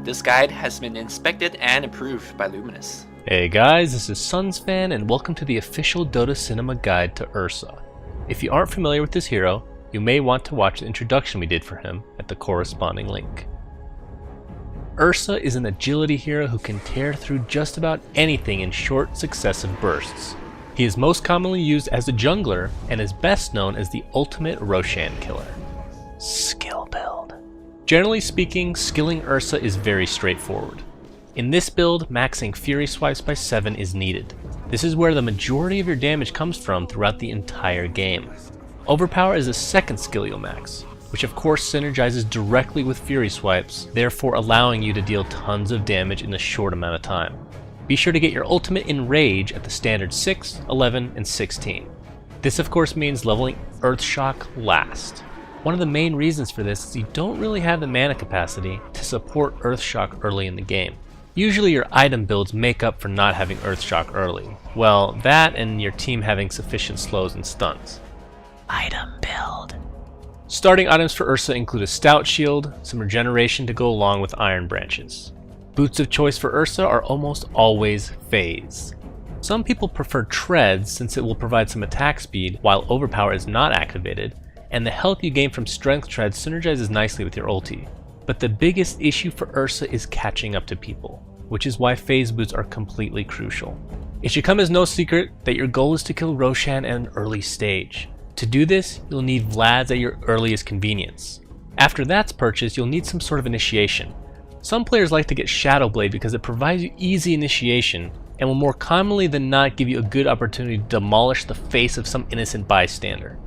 This guide has been inspected and approved by Luminous. Hey guys, this is SunsFan and welcome to the official Dota Cinema Guide to Ursa. If you aren't familiar with this hero, you may want to watch the introduction we did for him at the corresponding link. Ursa is an agility hero who can tear through just about anything in short, successive bursts. He is most commonly used as a jungler and is best known as the ultimate Roshan killer. Skill build. Generally speaking, skilling Ursa is very straightforward. In this build, maxing Fury Swipes by 7 is needed. This is where the majority of your damage comes from throughout the entire game. Overpower is the second skill you'll max, which of course synergizes directly with Fury Swipes, therefore allowing you to deal tons of damage in a short amount of time. Be sure to get your ultimate in Rage at the standard 6, 11, and 16. This of course means leveling Earthshock last. One of the main reasons for this is you don't really have the mana capacity to support Earthshock early in the game. Usually your item builds make up for not having Earthshock early. Well, that and your team having sufficient slows and stuns. Item build. Starting items for Ursa include a stout shield, some regeneration to go along with iron branches. Boots of choice for Ursa are almost always phase. Some people prefer treads since it will provide some attack speed while overpower is not activated, and the health you gain from strength treads synergizes nicely with your ulti. But the biggest issue for Ursa is catching up to people, which is why phase boots are completely crucial. It should come as no secret that your goal is to kill Roshan at an early stage. To do this, you'll need Vlad's at your earliest convenience. After that's purchased, you'll need some sort of initiation. Some players like to get Shadowblade because it provides you easy initiation and will more commonly than not give you a good opportunity to demolish the face of some innocent bystander.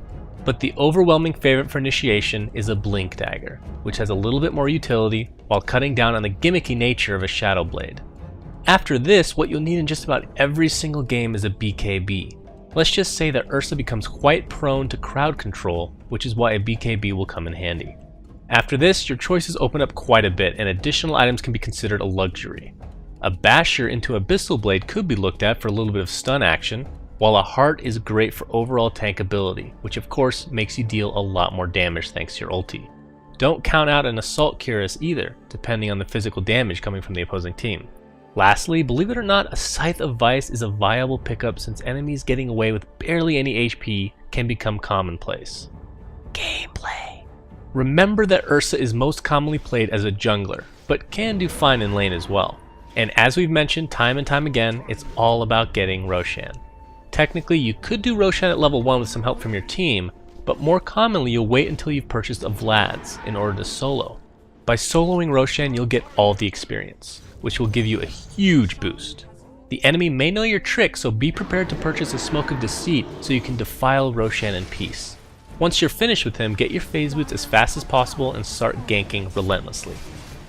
But the overwhelming favorite for initiation is a Blink Dagger, which has a little bit more utility while cutting down on the gimmicky nature of a Shadowblade. After this, what you'll need in just about every single game is a BKB. Let's just say that Ursa becomes quite prone to crowd control, which is why a BKB will come in handy. After this, your choices open up quite a bit and additional items can be considered a luxury. A Basher into Abyssal Blade could be looked at for a little bit of stun action, while a Heart is great for overall tankability, which of course makes you deal a lot more damage thanks to your ulti. Don't count out an Assault Cuirass either, depending on the physical damage coming from the opposing team. Lastly, believe it or not, a Scythe of Vice is a viable pickup since enemies getting away with barely any HP can become commonplace. Gameplay. Remember that Ursa is most commonly played as a jungler, but can do fine in lane as well. And as we've mentioned time and time again, it's all about getting Roshan. Technically, you could do Roshan at level 1 with some help from your team, but more commonly you'll wait until you've purchased a Vlad's in order to solo. By soloing Roshan, you'll get all the experience, which will give you a huge boost. The enemy may know your trick, so be prepared to purchase a Smoke of Deceit so you can defile Roshan in peace. Once you're finished with him, get your phase boots as fast as possible and start ganking relentlessly.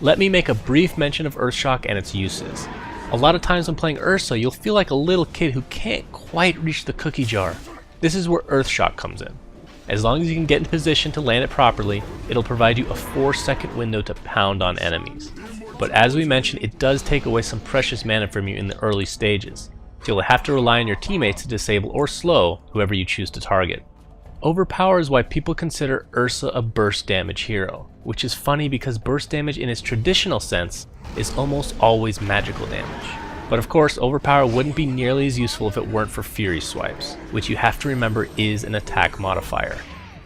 Let me make a brief mention of Earthshock and its uses. A lot of times when playing Ursa, you'll feel like a little kid who can't quite reach the cookie jar. This is where Earthshock comes in. As long as you can get in position to land it properly, it'll provide you a 4-second window to pound on enemies. But as we mentioned, it does take away some precious mana from you in the early stages, so you'll have to rely on your teammates to disable or slow whoever you choose to target. Overpower is why people consider Ursa a burst damage hero, which is funny because burst damage in its traditional sense is almost always magical damage. But of course, Overpower wouldn't be nearly as useful if it weren't for Fury Swipes, which you have to remember is an attack modifier.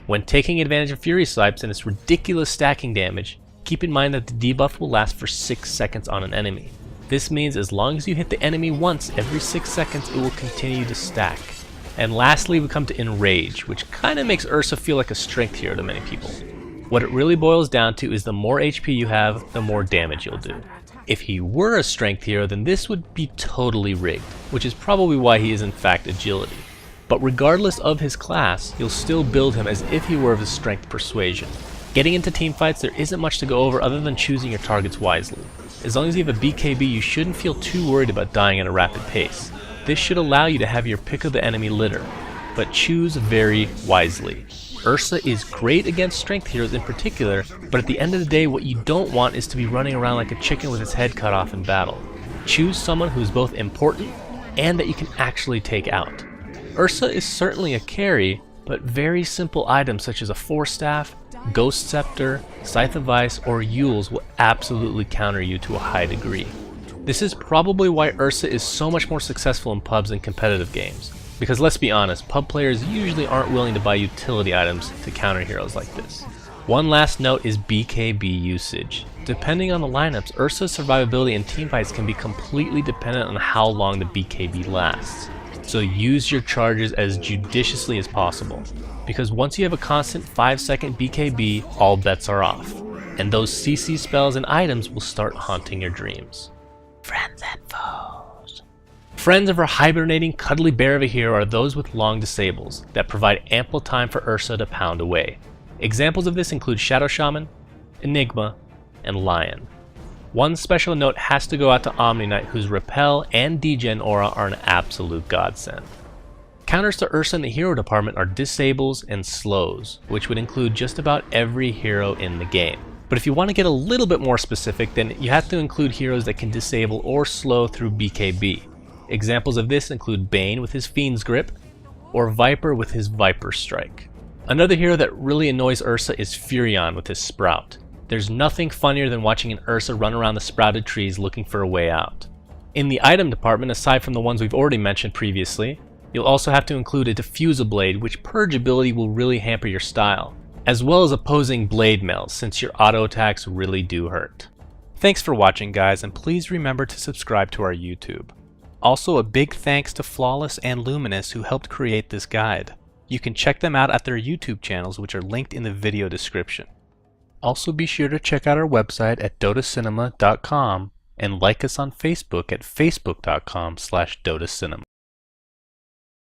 When taking advantage of Fury Swipes and its ridiculous stacking damage, keep in mind that the debuff will last for 6 seconds on an enemy. This means as long as you hit the enemy once every 6 seconds, it will continue to stack. And lastly, we come to Enrage, which kinda makes Ursa feel like a strength hero to many people. What it really boils down to is the more HP you have, the more damage you'll do. If he were a strength hero, then this would be totally rigged, which is probably why he is in fact agility. But regardless of his class, you'll still build him as if he were of his strength persuasion. Getting into teamfights, there isn't much to go over other than choosing your targets wisely. As long as you have a BKB, you shouldn't feel too worried about dying at a rapid pace. This should allow you to have your pick of the enemy litter, but choose very wisely. Ursa is great against strength heroes in particular, but at the end of the day what you don't want is to be running around like a chicken with its head cut off in battle. Choose someone who's both important and that you can actually take out. Ursa is certainly a carry, but very simple items such as a Force Staff, Ghost Scepter, Scythe of Ice, or Yules will absolutely counter you to a high degree. This is probably why Ursa is so much more successful in pubs and competitive games, because let's be honest, pub players usually aren't willing to buy utility items to counter heroes like this. One last note is BKB usage. Depending on the lineups, Ursa's survivability in teamfights can be completely dependent on how long the BKB lasts. So use your charges as judiciously as possible, because once you have a constant 5-second BKB, all bets are off, and those CC spells and items will start haunting your dreams. Friends and foes. Friends of our hibernating cuddly bear of a hero are those with long disables that provide ample time for Ursa to pound away. Examples of this include Shadow Shaman, Enigma, and Lion. One special note has to go out to Omni Knight, whose Repel and Degen aura are an absolute godsend. Counters to Ursa in the hero department are disables and slows, which would include just about every hero in the game. But if you want to get a little bit more specific, then you have to include heroes that can disable or slow through BKB. Examples of this include Bane with his Fiend's Grip, or Viper with his Viper Strike. Another hero that really annoys Ursa is Furion with his Sprout. There's nothing funnier than watching an Ursa run around the sprouted trees looking for a way out. In the item department, aside from the ones we've already mentioned previously, you'll also have to include a Diffusal Blade, which purge ability will really hamper your style, as well as opposing Blade Mail, since your auto attacks really do hurt. Thanks for watching, guys, and please remember to subscribe to our YouTube. Also, a big thanks to Flawless and Luminous who helped create this guide. You can check them out at their YouTube channels, which are linked in the video description. Also be sure to check out our website at dotacinema.com and like us on Facebook at facebook.com/dotacinema.